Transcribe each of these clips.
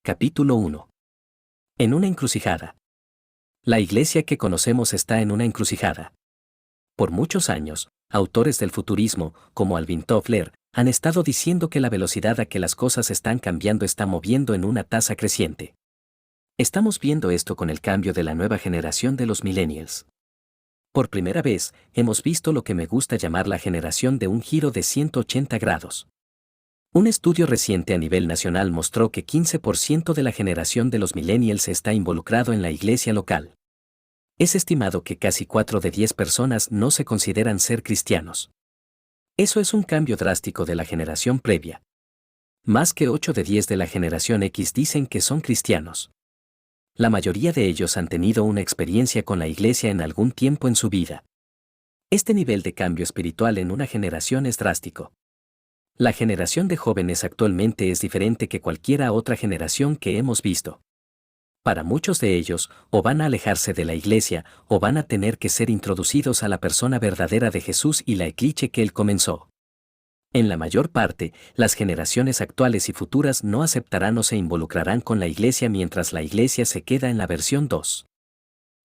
Capítulo 1. En una encrucijada. La iglesia que conocemos está en una encrucijada. Por muchos años, autores del futurismo, como Alvin Toffler, han estado diciendo que la velocidad a que las cosas están cambiando está moviendo en una tasa creciente. Estamos viendo esto con el cambio de la nueva generación de los millennials. Por primera vez, hemos visto lo que me gusta llamar la generación de un giro de 180 grados. Un estudio reciente a nivel nacional mostró que 15% de la generación de los millennials está involucrado en la iglesia local. Es estimado que casi 4 de 10 personas no se consideran ser cristianos. Eso es un cambio drástico de la generación previa. Más que 8 de 10 de la generación X dicen que son cristianos. La mayoría de ellos han tenido una experiencia con la iglesia en algún tiempo en su vida. Este nivel de cambio espiritual en una generación es drástico. La generación de jóvenes actualmente es diferente que cualquier otra generación que hemos visto. Para muchos de ellos, o van a alejarse de la iglesia, o van a tener que ser introducidos a la persona verdadera de Jesús y la eclipse que él comenzó. En la mayor parte, las generaciones actuales y futuras no aceptarán o se involucrarán con la iglesia mientras la iglesia se queda en la versión 2.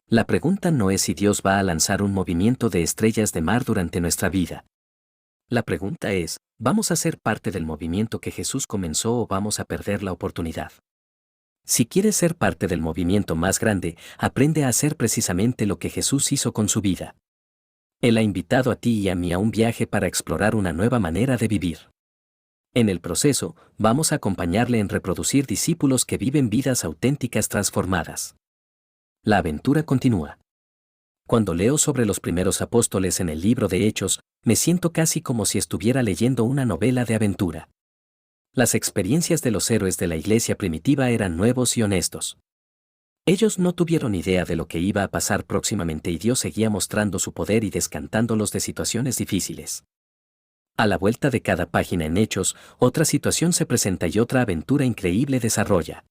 La pregunta no es si Dios va a lanzar un movimiento de estrellas de mar durante nuestra vida. La pregunta es, ¿vamos a ser parte del movimiento que Jesús comenzó o vamos a perder la oportunidad? Si quieres ser parte del movimiento más grande, aprende a hacer precisamente lo que Jesús hizo con su vida. Él ha invitado a ti y a mí a un viaje para explorar una nueva manera de vivir. En el proceso, vamos a acompañarle en reproducir discípulos que viven vidas auténticas transformadas. La aventura continúa. Cuando leo sobre los primeros apóstoles en el libro de Hechos, me siento casi como si estuviera leyendo una novela de aventura. Las experiencias de los héroes de la iglesia primitiva eran nuevos y honestos. Ellos no tuvieron idea de lo que iba a pasar próximamente y Dios seguía mostrando su poder y descantándolos de situaciones difíciles. A la vuelta de cada página en Hechos, otra situación se presenta y otra aventura increíble desarrolla.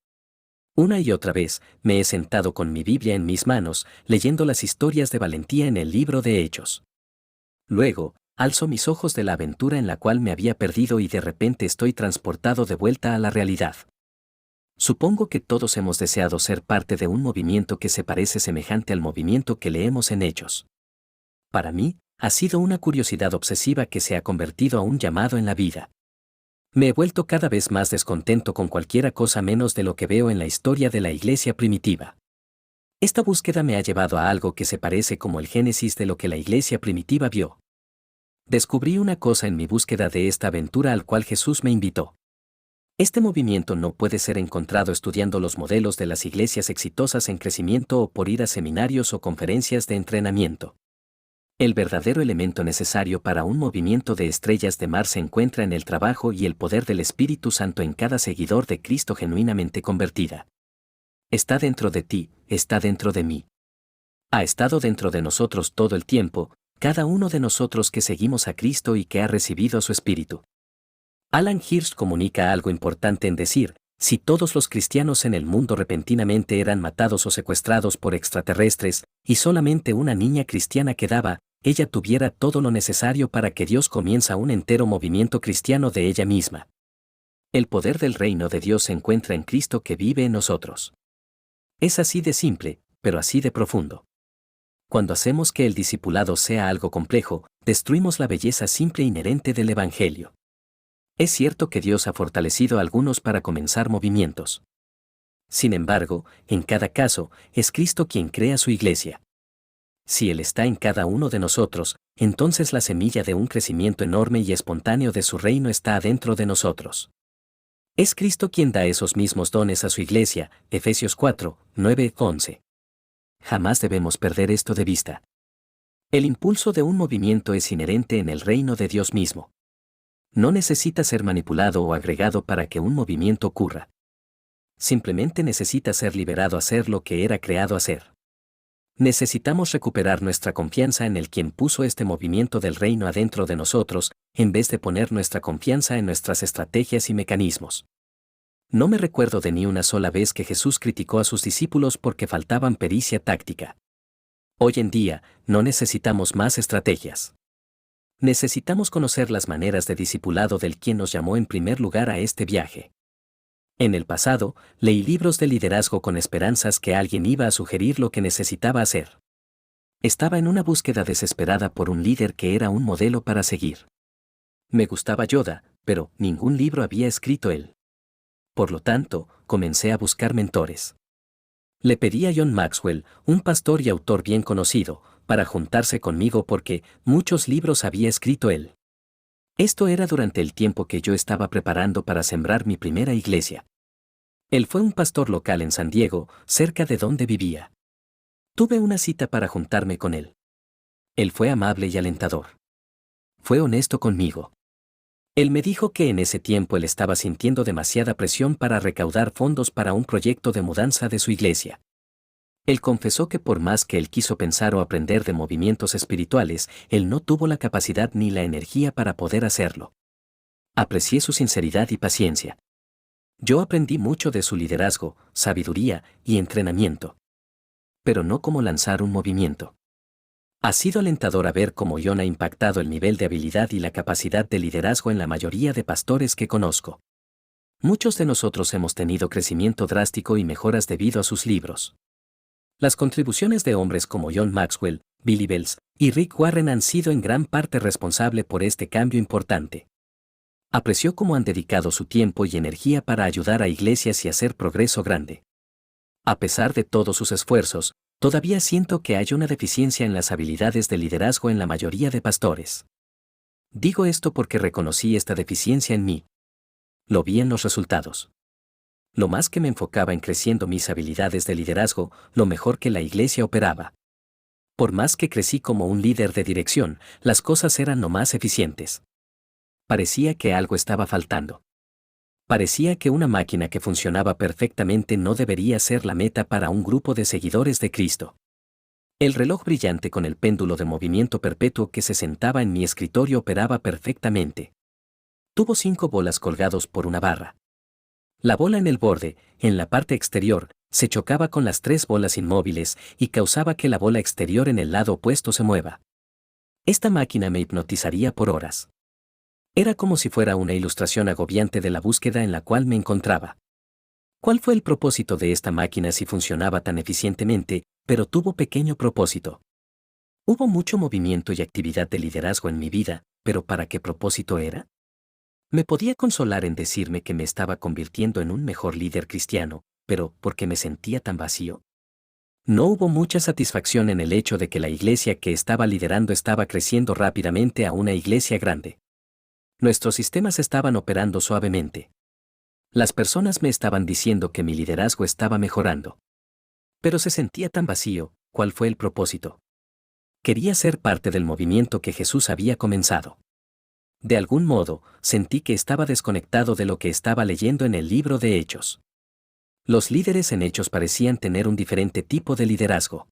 Una y otra vez, me he sentado con mi Biblia en mis manos, leyendo las historias de valentía en el libro de Hechos. Luego, alzo mis ojos de la aventura en la cual me había perdido y de repente estoy transportado de vuelta a la realidad. Supongo que todos hemos deseado ser parte de un movimiento que se parece semejante al movimiento que leemos en Hechos. Para mí, ha sido una curiosidad obsesiva que se ha convertido a un llamado en la vida. Me he vuelto cada vez más descontento con cualquiera cosa menos de lo que veo en la historia de la iglesia primitiva. Esta búsqueda me ha llevado a algo que se parece como el génesis de lo que la iglesia primitiva vio. Descubrí una cosa en mi búsqueda de esta aventura al cual Jesús me invitó. Este movimiento no puede ser encontrado estudiando los modelos de las iglesias exitosas en crecimiento o por ir a seminarios o conferencias de entrenamiento. El verdadero elemento necesario para un movimiento de estrellas de mar se encuentra en el trabajo y el poder del Espíritu Santo en cada seguidor de Cristo genuinamente convertida. Está dentro de ti, está dentro de mí. Ha estado dentro de nosotros todo el tiempo, cada uno de nosotros que seguimos a Cristo y que ha recibido su Espíritu. Alan Hirsch comunica algo importante en decir, si todos los cristianos en el mundo repentinamente eran matados o secuestrados por extraterrestres, y solamente una niña cristiana quedaba, ella tuviera todo lo necesario para que Dios comienza un entero movimiento cristiano de ella misma. El poder del reino de Dios se encuentra en Cristo que vive en nosotros. Es así de simple, pero así de profundo. Cuando hacemos que el discipulado sea algo complejo, destruimos la belleza simple inherente del Evangelio. Es cierto que Dios ha fortalecido a algunos para comenzar movimientos. Sin embargo, en cada caso, es Cristo quien crea su iglesia. Si Él está en cada uno de nosotros, entonces la semilla de un crecimiento enorme y espontáneo de su reino está adentro de nosotros. Es Cristo quien da esos mismos dones a su iglesia, Efesios 4, 9, 11. Jamás debemos perder esto de vista. El impulso de un movimiento es inherente en el reino de Dios mismo. No necesita ser manipulado o agregado para que un movimiento ocurra. Simplemente necesita ser liberado a hacer lo que era creado a hacer. Necesitamos recuperar nuestra confianza en el quien puso este movimiento del reino adentro de nosotros, en vez de poner nuestra confianza en nuestras estrategias y mecanismos. No me recuerdo de ni una sola vez que Jesús criticó a sus discípulos porque faltaban pericia táctica. Hoy en día, no necesitamos más estrategias. Necesitamos conocer las maneras de discipulado del quien nos llamó en primer lugar a este viaje. En el pasado, leí libros de liderazgo con esperanzas que alguien iba a sugerir lo que necesitaba hacer. Estaba en una búsqueda desesperada por un líder que era un modelo para seguir. Me gustaba Yoda, pero ningún libro había escrito él. Por lo tanto, comencé a buscar mentores. Le pedí a John Maxwell, un pastor y autor bien conocido, para juntarse conmigo porque muchos libros había escrito él. Esto era durante el tiempo que yo estaba preparando para sembrar mi primera iglesia. Él fue un pastor local en San Diego, cerca de donde vivía. Tuve una cita para juntarme con él. Él fue amable y alentador. Fue honesto conmigo. Él me dijo que en ese tiempo él estaba sintiendo demasiada presión para recaudar fondos para un proyecto de mudanza de su iglesia. Él confesó que por más que él quiso pensar o aprender de movimientos espirituales, él no tuvo la capacidad ni la energía para poder hacerlo. Aprecié su sinceridad y paciencia. Yo aprendí mucho de su liderazgo, sabiduría y entrenamiento. Pero no cómo lanzar un movimiento. Ha sido alentador ver cómo John ha impactado el nivel de habilidad y la capacidad de liderazgo en la mayoría de pastores que conozco. Muchos de nosotros hemos tenido crecimiento drástico y mejoras debido a sus libros. Las contribuciones de hombres como John Maxwell, Billy Bells y Rick Warren han sido en gran parte responsable por este cambio importante. Apreció cómo han dedicado su tiempo y energía para ayudar a iglesias y hacer progreso grande. A pesar de todos sus esfuerzos, todavía siento que hay una deficiencia en las habilidades de liderazgo en la mayoría de pastores. Digo esto porque reconocí esta deficiencia en mí. Lo vi en los resultados. Lo más que me enfocaba en creciendo mis habilidades de liderazgo, lo mejor que la iglesia operaba. Por más que crecí como un líder de dirección, las cosas eran no más eficientes. Parecía que algo estaba faltando. Parecía que una máquina que funcionaba perfectamente no debería ser la meta para un grupo de seguidores de Cristo. El reloj brillante con el péndulo de movimiento perpetuo que se sentaba en mi escritorio operaba perfectamente. Tuvo 5 bolas colgados por una barra. La bola en el borde, en la parte exterior, se chocaba con las 3 bolas inmóviles y causaba que la bola exterior en el lado opuesto se mueva. Esta máquina me hipnotizaría por horas. Era como si fuera una ilustración agobiante de la búsqueda en la cual me encontraba. ¿Cuál fue el propósito de esta máquina si funcionaba tan eficientemente, pero tuvo pequeño propósito? Hubo mucho movimiento y actividad de liderazgo en mi vida, pero ¿para qué propósito era? Me podía consolar en decirme que me estaba convirtiendo en un mejor líder cristiano, pero ¿por qué me sentía tan vacío? No hubo mucha satisfacción en el hecho de que la iglesia que estaba liderando estaba creciendo rápidamente a una iglesia grande. Nuestros sistemas estaban operando suavemente. Las personas me estaban diciendo que mi liderazgo estaba mejorando. Pero se sentía tan vacío. ¿Cuál fue el propósito? Quería ser parte del movimiento que Jesús había comenzado. De algún modo, sentí que estaba desconectado de lo que estaba leyendo en el libro de Hechos. Los líderes en Hechos parecían tener un diferente tipo de liderazgo.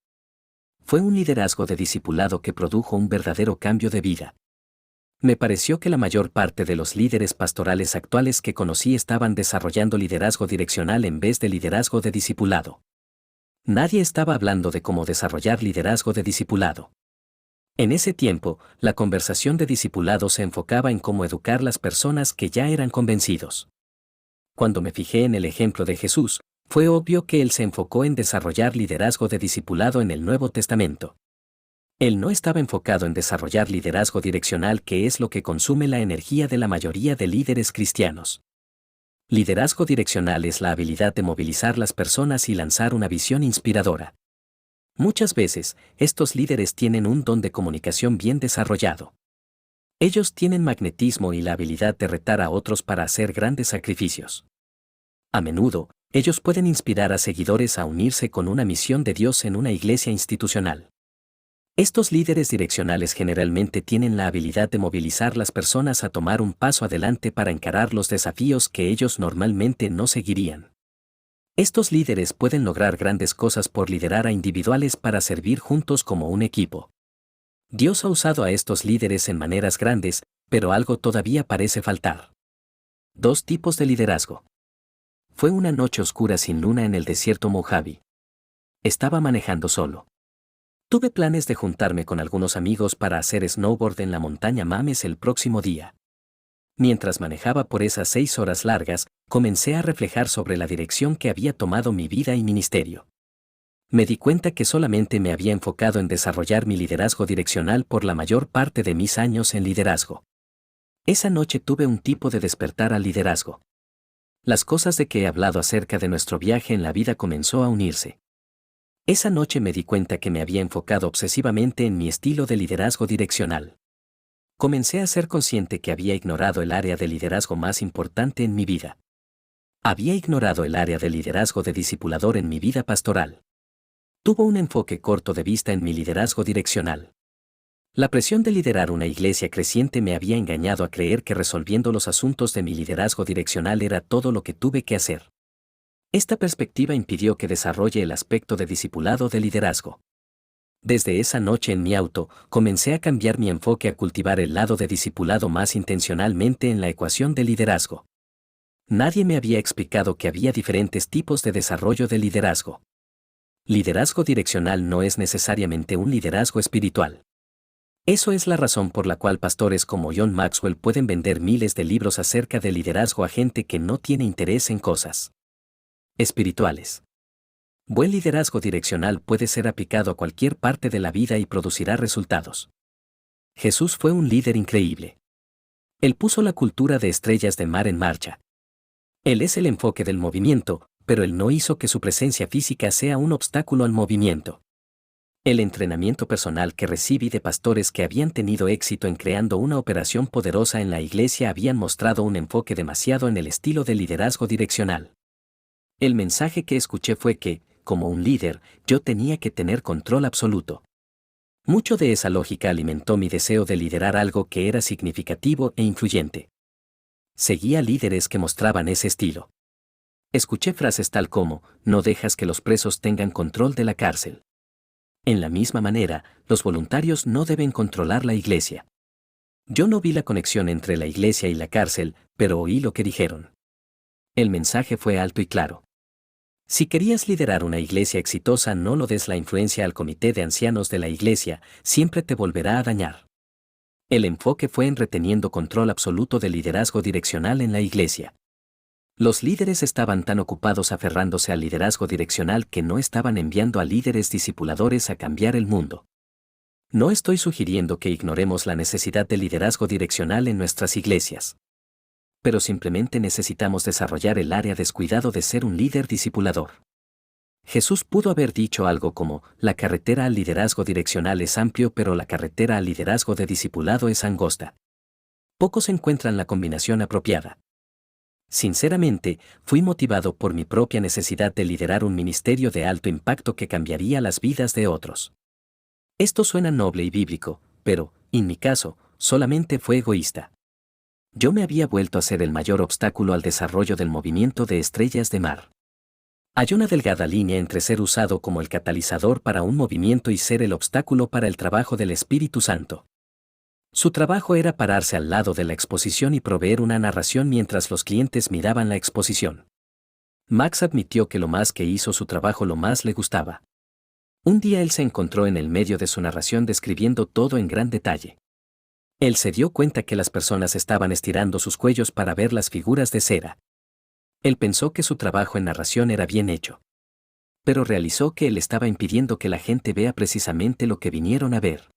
Fue un liderazgo de discipulado que produjo un verdadero cambio de vida. Me pareció que la mayor parte de los líderes pastorales actuales que conocí estaban desarrollando liderazgo direccional en vez de liderazgo de discipulado. Nadie estaba hablando de cómo desarrollar liderazgo de discipulado. En ese tiempo, la conversación de discipulado se enfocaba en cómo educar las personas que ya eran convencidos. Cuando me fijé en el ejemplo de Jesús, fue obvio que él se enfocó en desarrollar liderazgo de discipulado en el Nuevo Testamento. Él no estaba enfocado en desarrollar liderazgo direccional, que es lo que consume la energía de la mayoría de líderes cristianos. Liderazgo direccional es la habilidad de movilizar las personas y lanzar una visión inspiradora. Muchas veces, estos líderes tienen un don de comunicación bien desarrollado. Ellos tienen magnetismo y la habilidad de retar a otros para hacer grandes sacrificios. A menudo, ellos pueden inspirar a seguidores a unirse con una misión de Dios en una iglesia institucional. Estos líderes direccionales generalmente tienen la habilidad de movilizar las personas a tomar un paso adelante para encarar los desafíos que ellos normalmente no seguirían. Estos líderes pueden lograr grandes cosas por liderar a individuales para servir juntos como un equipo. Dios ha usado a estos líderes en maneras grandes, pero algo todavía parece faltar. 2 tipos de liderazgo. Fue una noche oscura sin luna en el desierto Mojave. Estaba manejando solo. Tuve planes de juntarme con algunos amigos para hacer snowboard en la montaña Mames el próximo día. Mientras manejaba por esas 6 horas largas, comencé a reflejar sobre la dirección que había tomado mi vida y ministerio. Me di cuenta que solamente me había enfocado en desarrollar mi liderazgo direccional por la mayor parte de mis años en liderazgo. Esa noche tuve un tipo de despertar al liderazgo. Las cosas de que he hablado acerca de nuestro viaje en la vida comenzó a unirse. Esa noche me di cuenta que me había enfocado obsesivamente en mi estilo de liderazgo direccional. Comencé a ser consciente que había ignorado el área de liderazgo más importante en mi vida. Había ignorado el área de liderazgo de discipulador en mi vida pastoral. Tuvo un enfoque corto de vista en mi liderazgo direccional. La presión de liderar una iglesia creciente me había engañado a creer que resolviendo los asuntos de mi liderazgo direccional era todo lo que tuve que hacer. Esta perspectiva impidió que desarrolle el aspecto de discipulado de liderazgo. Desde esa noche en mi auto, comencé a cambiar mi enfoque a cultivar el lado de discipulado más intencionalmente en la ecuación de liderazgo. Nadie me había explicado que había diferentes tipos de desarrollo de liderazgo. Liderazgo direccional no es necesariamente un liderazgo espiritual. Eso es la razón por la cual pastores como John Maxwell pueden vender miles de libros acerca de liderazgo a gente que no tiene interés en cosas espirituales. Buen liderazgo direccional puede ser aplicado a cualquier parte de la vida y producirá resultados. Jesús fue un líder increíble. Él puso la cultura de estrellas de mar en marcha. Él es el enfoque del movimiento, pero él no hizo que su presencia física sea un obstáculo al movimiento. El entrenamiento personal que recibí de pastores que habían tenido éxito en creando una operación poderosa en la iglesia habían mostrado un enfoque demasiado en el estilo de liderazgo direccional. El mensaje que escuché fue que, como un líder, yo tenía que tener control absoluto. Mucho de esa lógica alimentó mi deseo de liderar algo que era significativo e influyente. Seguía líderes que mostraban ese estilo. Escuché frases tal como, no dejas que los presos tengan control de la cárcel. En la misma manera, los voluntarios no deben controlar la iglesia. Yo no vi la conexión entre la iglesia y la cárcel, pero oí lo que dijeron. El mensaje fue alto y claro. Si querías liderar una iglesia exitosa, no lo des la influencia al comité de ancianos de la iglesia, siempre te volverá a dañar. El enfoque fue en reteniendo control absoluto del liderazgo direccional en la iglesia. Los líderes estaban tan ocupados aferrándose al liderazgo direccional que no estaban enviando a líderes discipuladores a cambiar el mundo. No estoy sugiriendo que ignoremos la necesidad de liderazgo direccional en nuestras iglesias. Pero simplemente necesitamos desarrollar el área descuidado de ser un líder discipulador. Jesús pudo haber dicho algo como, la carretera al liderazgo direccional es amplio pero la carretera al liderazgo de discipulado es angosta. Pocos encuentran la combinación apropiada. Sinceramente, fui motivado por mi propia necesidad de liderar un ministerio de alto impacto que cambiaría las vidas de otros. Esto suena noble y bíblico, pero, en mi caso, solamente fue egoísta. Yo me había vuelto a ser el mayor obstáculo al desarrollo del movimiento de estrellas de mar. Hay una delgada línea entre ser usado como el catalizador para un movimiento y ser el obstáculo para el trabajo del Espíritu Santo. Su trabajo era pararse al lado de la exposición y proveer una narración mientras los clientes miraban la exposición. Max admitió que lo más que hizo su trabajo lo más le gustaba. Un día él se encontró en el medio de su narración describiendo todo en gran detalle. Él se dio cuenta que las personas estaban estirando sus cuellos para ver las figuras de cera. Él pensó que su trabajo en narración era bien hecho. Pero realizó que él estaba impidiendo que la gente vea precisamente lo que vinieron a ver.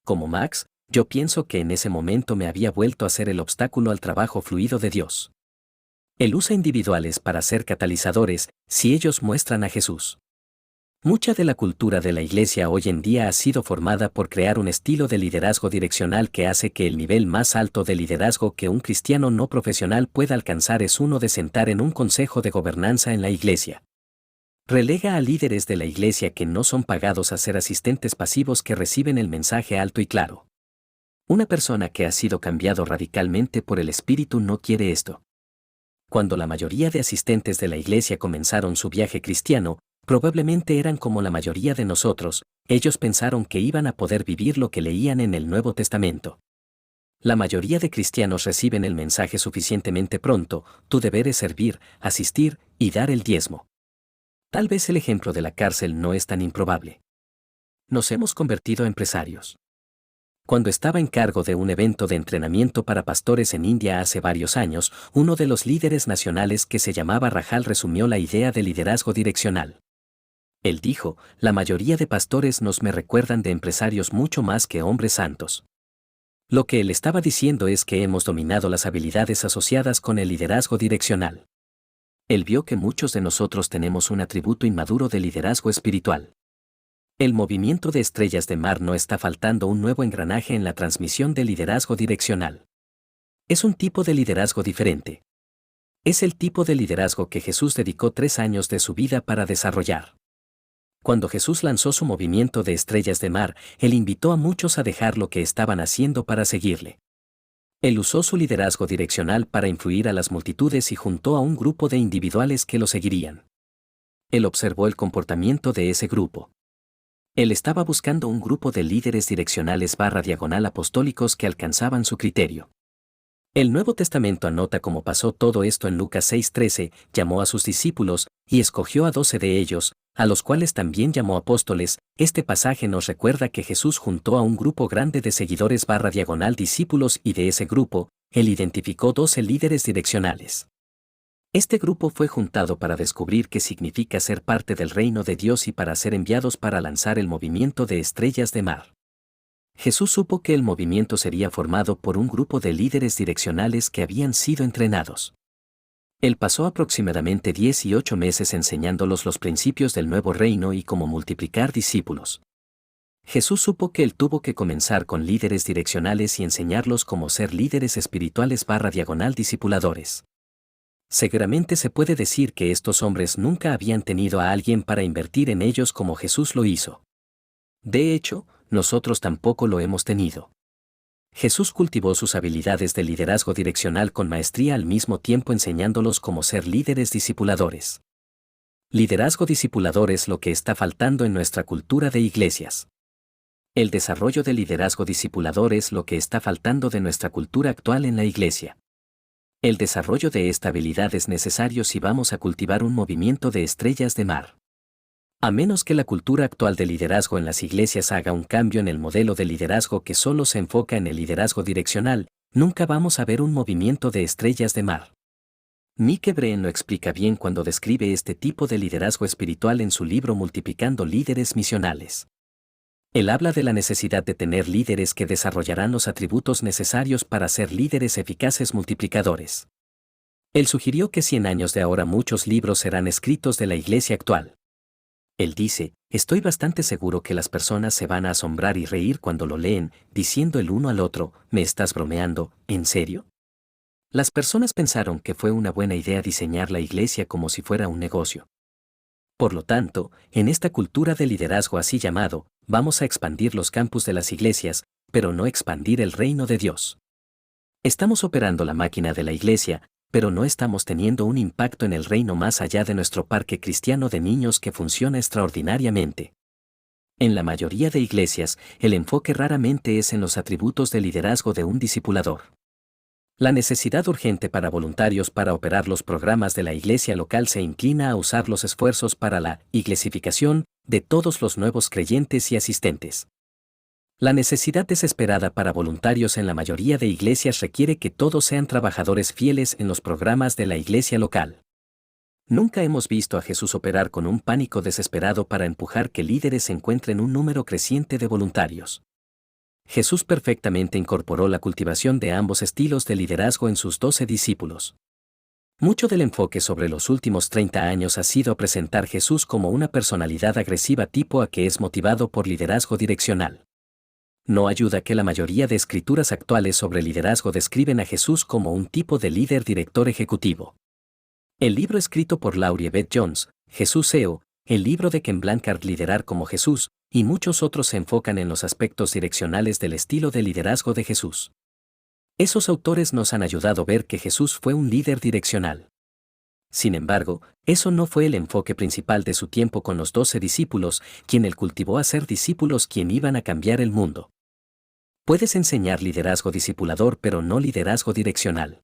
Como Max, yo pienso que en ese momento me había vuelto a ser el obstáculo al trabajo fluido de Dios. Él usa individuales para ser catalizadores, si ellos muestran a Jesús. Mucha de la cultura de la iglesia hoy en día ha sido formada por crear un estilo de liderazgo direccional que hace que el nivel más alto de liderazgo que un cristiano no profesional pueda alcanzar es uno de sentar en un consejo de gobernanza en la iglesia. Relega a líderes de la iglesia que no son pagados a ser asistentes pasivos que reciben el mensaje alto y claro. Una persona que ha sido cambiado radicalmente por el Espíritu no quiere esto. Cuando la mayoría de asistentes de la iglesia comenzaron su viaje cristiano, probablemente eran como la mayoría de nosotros, ellos pensaron que iban a poder vivir lo que leían en el Nuevo Testamento. La mayoría de cristianos reciben el mensaje suficientemente pronto, tu deber es servir, asistir y dar el diezmo. Tal vez el ejemplo de la cárcel no es tan improbable. Nos hemos convertido en empresarios. Cuando estaba en cargo de un evento de entrenamiento para pastores en India hace varios años, uno de los líderes nacionales que se llamaba Rajal resumió la idea de liderazgo direccional. Él dijo, la mayoría de pastores me recuerdan de empresarios mucho más que hombres santos. Lo que él estaba diciendo es que hemos dominado las habilidades asociadas con el liderazgo direccional. Él vio que muchos de nosotros tenemos un atributo inmaduro de liderazgo espiritual. El movimiento de estrellas de mar no está faltando un nuevo engranaje en la transmisión de liderazgo direccional. Es un tipo de liderazgo diferente. Es el tipo de liderazgo que Jesús dedicó 3 años de su vida para desarrollar. Cuando Jesús lanzó su movimiento de estrellas de mar, Él invitó a muchos a dejar lo que estaban haciendo para seguirle. Él usó su liderazgo direccional para influir a las multitudes y juntó a un grupo de individuales que lo seguirían. Él observó el comportamiento de ese grupo. Él estaba buscando un grupo de líderes direccionales / apostólicos que alcanzaban su criterio. El Nuevo Testamento anota cómo pasó todo esto en Lucas 6:13, llamó a sus discípulos, y escogió a 12 de ellos, a los cuales también llamó apóstoles. Este pasaje nos recuerda que Jesús juntó a un grupo grande de seguidores / discípulos y de ese grupo, Él identificó 12 líderes direccionales. Este grupo fue juntado para descubrir qué significa ser parte del reino de Dios y para ser enviados para lanzar el movimiento de estrellas de mar. Jesús supo que el movimiento sería formado por un grupo de líderes direccionales que habían sido entrenados. Él pasó aproximadamente 18 meses enseñándolos los principios del nuevo reino y cómo multiplicar discípulos. Jesús supo que él tuvo que comenzar con líderes direccionales y enseñarlos cómo ser líderes espirituales / discipuladores. Seguramente se puede decir que estos hombres nunca habían tenido a alguien para invertir en ellos como Jesús lo hizo. De hecho, nosotros tampoco lo hemos tenido. Jesús cultivó sus habilidades de liderazgo direccional con maestría al mismo tiempo enseñándolos cómo ser líderes discipuladores. Liderazgo discipulador es lo que está faltando en nuestra cultura de iglesias. El desarrollo de liderazgo discipulador es lo que está faltando de nuestra cultura actual en la iglesia. El desarrollo de esta habilidad es necesario si vamos a cultivar un movimiento de estrellas de mar. A menos que la cultura actual de liderazgo en las iglesias haga un cambio en el modelo de liderazgo que solo se enfoca en el liderazgo direccional, nunca vamos a ver un movimiento de estrellas de mar. Nick Breen lo explica bien cuando describe este tipo de liderazgo espiritual en su libro Multiplicando líderes misionales. Él habla de la necesidad de tener líderes que desarrollarán los atributos necesarios para ser líderes eficaces multiplicadores. Él sugirió que 100 años de ahora muchos libros serán escritos de la iglesia actual. Él dice, estoy bastante seguro que las personas se van a asombrar y reír cuando lo leen, diciendo el uno al otro, ¿me estás bromeando? ¿En serio? Las personas pensaron que fue una buena idea diseñar la iglesia como si fuera un negocio. Por lo tanto, en esta cultura de liderazgo así llamado, vamos a expandir los campus de las iglesias, pero no expandir el reino de Dios. Estamos operando la máquina de la iglesia, pero no estamos teniendo un impacto en el reino más allá de nuestro parque cristiano de niños que funciona extraordinariamente. En la mayoría de iglesias, el enfoque raramente es en los atributos de liderazgo de un discipulador. La necesidad urgente para voluntarios para operar los programas de la iglesia local se inclina a usar los esfuerzos para la iglesificación de todos los nuevos creyentes y asistentes. La necesidad desesperada para voluntarios en la mayoría de iglesias requiere que todos sean trabajadores fieles en los programas de la iglesia local. Nunca hemos visto a Jesús operar con un pánico desesperado para empujar que líderes encuentren un número creciente de voluntarios. Jesús perfectamente incorporó la cultivación de ambos estilos de liderazgo en sus 12 discípulos. Mucho del enfoque sobre los últimos 30 años ha sido presentar a Jesús como una personalidad agresiva tipo A que es motivado por liderazgo direccional. No ayuda que la mayoría de escrituras actuales sobre liderazgo describen a Jesús como un tipo de líder director ejecutivo. El libro escrito por Laurie Beth Jones, Jesús SEO, el libro de Ken Blanchard Liderar como Jesús, y muchos otros se enfocan en los aspectos direccionales del estilo de liderazgo de Jesús. Esos autores nos han ayudado a ver que Jesús fue un líder direccional. Sin embargo, eso no fue el enfoque principal de su tiempo con los 12 discípulos, quien él cultivó a ser discípulos quien iban a cambiar el mundo. Puedes enseñar liderazgo discipulador pero no liderazgo direccional.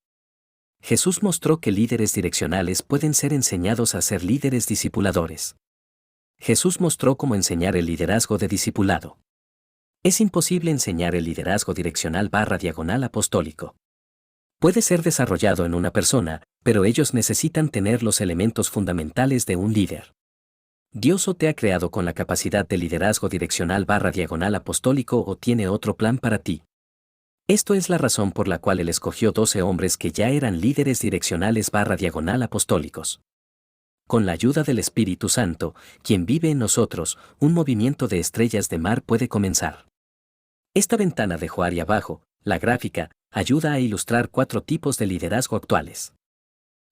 Jesús mostró que líderes direccionales pueden ser enseñados a ser líderes discipuladores. Jesús mostró cómo enseñar el liderazgo de discipulado. Es imposible enseñar el liderazgo direccional / apostólico. Puede ser desarrollado en una persona, pero ellos necesitan tener los elementos fundamentales de un líder. Dios o te ha creado con la capacidad de liderazgo direccional / apostólico o tiene otro plan para ti. Esto es la razón por la cual Él escogió 12 hombres que ya eran líderes direccionales / apostólicos. Con la ayuda del Espíritu Santo, quien vive en nosotros, un movimiento de estrellas de mar puede comenzar. Esta ventana de Joari abajo, la gráfica, ayuda a ilustrar 4 tipos de liderazgo actuales.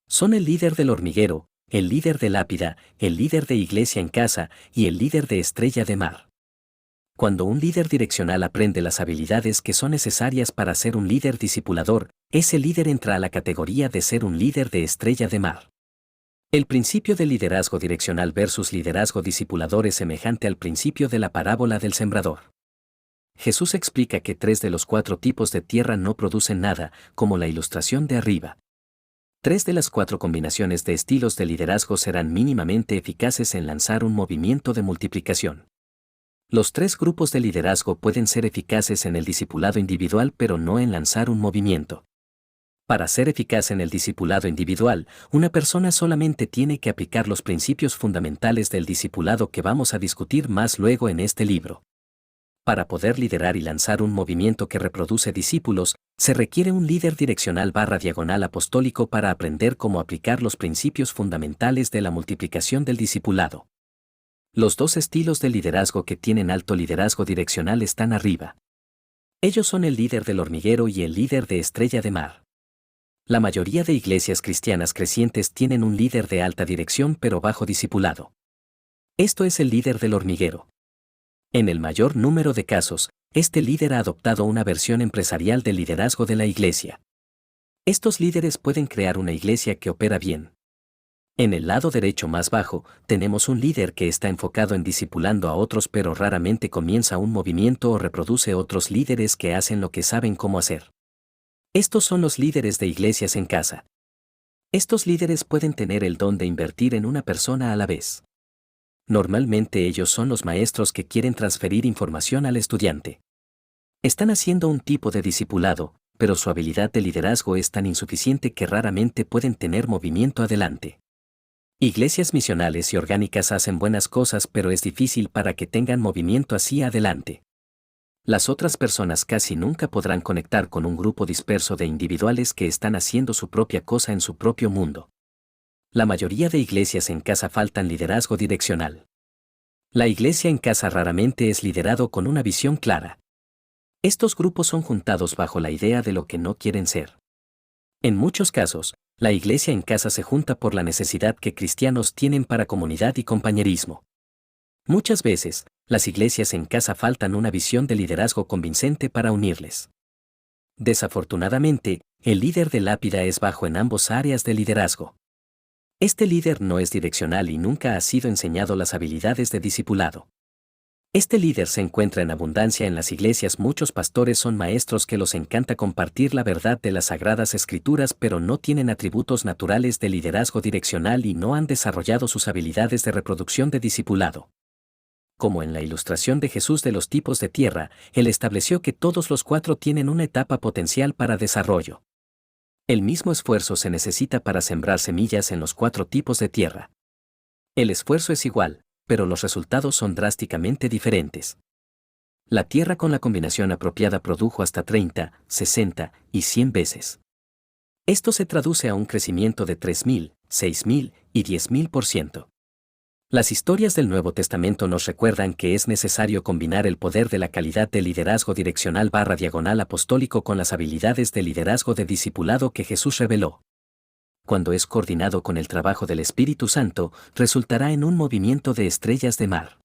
Son el líder del hormiguero, el líder de lápida, el líder de iglesia en casa y el líder de estrella de mar. Cuando un líder direccional aprende las habilidades que son necesarias para ser un líder discipulador, ese líder entra a la categoría de ser un líder de estrella de mar. El principio de liderazgo direccional versus liderazgo discipulador es semejante al principio de la parábola del sembrador. Jesús explica que 3 de los 4 tipos de tierra no producen nada, como la ilustración de arriba. 3 de las 4 combinaciones de estilos de liderazgo serán mínimamente eficaces en lanzar un movimiento de multiplicación. Los 3 grupos de liderazgo pueden ser eficaces en el discipulado individual pero no en lanzar un movimiento. Para ser eficaz en el discipulado individual, una persona solamente tiene que aplicar los principios fundamentales del discipulado que vamos a discutir más luego en este libro. Para poder liderar y lanzar un movimiento que reproduce discípulos, se requiere un líder direccional / apostólico para aprender cómo aplicar los principios fundamentales de la multiplicación del discipulado. Los 2 estilos de liderazgo que tienen alto liderazgo direccional están arriba. Ellos son el líder del hormiguero y el líder de estrella de mar. La mayoría de iglesias cristianas crecientes tienen un líder de alta dirección pero bajo discipulado. Esto es el líder del hormiguero. En el mayor número de casos, este líder ha adoptado una versión empresarial del liderazgo de la iglesia. Estos líderes pueden crear una iglesia que opera bien. En el lado derecho más bajo, tenemos un líder que está enfocado en discipulando a otros pero raramente comienza un movimiento o reproduce otros líderes que hacen lo que saben cómo hacer. Estos son los líderes de iglesias en casa. Estos líderes pueden tener el don de invertir en una persona a la vez. Normalmente ellos son los maestros que quieren transferir información al estudiante. Están haciendo un tipo de discipulado, pero su habilidad de liderazgo es tan insuficiente que raramente pueden tener movimiento adelante. Iglesias misionales y orgánicas hacen buenas cosas pero es difícil para que tengan movimiento hacia adelante. Las otras personas casi nunca podrán conectar con un grupo disperso de individuales que están haciendo su propia cosa en su propio mundo. La mayoría de iglesias en casa faltan liderazgo direccional. La iglesia en casa raramente es liderado con una visión clara. Estos grupos son juntados bajo la idea de lo que no quieren ser. En muchos casos, la iglesia en casa se junta por la necesidad que cristianos tienen para comunidad y compañerismo. Muchas veces, las iglesias en casa faltan una visión de liderazgo convincente para unirles. Desafortunadamente, el líder de lápida es bajo en ambas áreas de liderazgo. Este líder no es direccional y nunca ha sido enseñado las habilidades de discipulado. Este líder se encuentra en abundancia en las iglesias. Muchos pastores son maestros que los encanta compartir la verdad de las Sagradas Escrituras pero no tienen atributos naturales de liderazgo direccional y no han desarrollado sus habilidades de reproducción de discipulado. Como en la ilustración de Jesús de los tipos de tierra, Él estableció que todos los 4 tienen una etapa potencial para desarrollo. El mismo esfuerzo se necesita para sembrar semillas en los 4 tipos de tierra. El esfuerzo es igual, pero los resultados son drásticamente diferentes. La tierra con la combinación apropiada produjo hasta 30, 60 y 100 veces. Esto se traduce a un crecimiento de 3.000, 6.000 y 10.000%. Las historias del Nuevo Testamento nos recuerdan que es necesario combinar el poder de la calidad de liderazgo direccional / apostólico con las habilidades de liderazgo de discipulado que Jesús reveló. Cuando es coordinado con el trabajo del Espíritu Santo, resultará en un movimiento de estrellas de mar.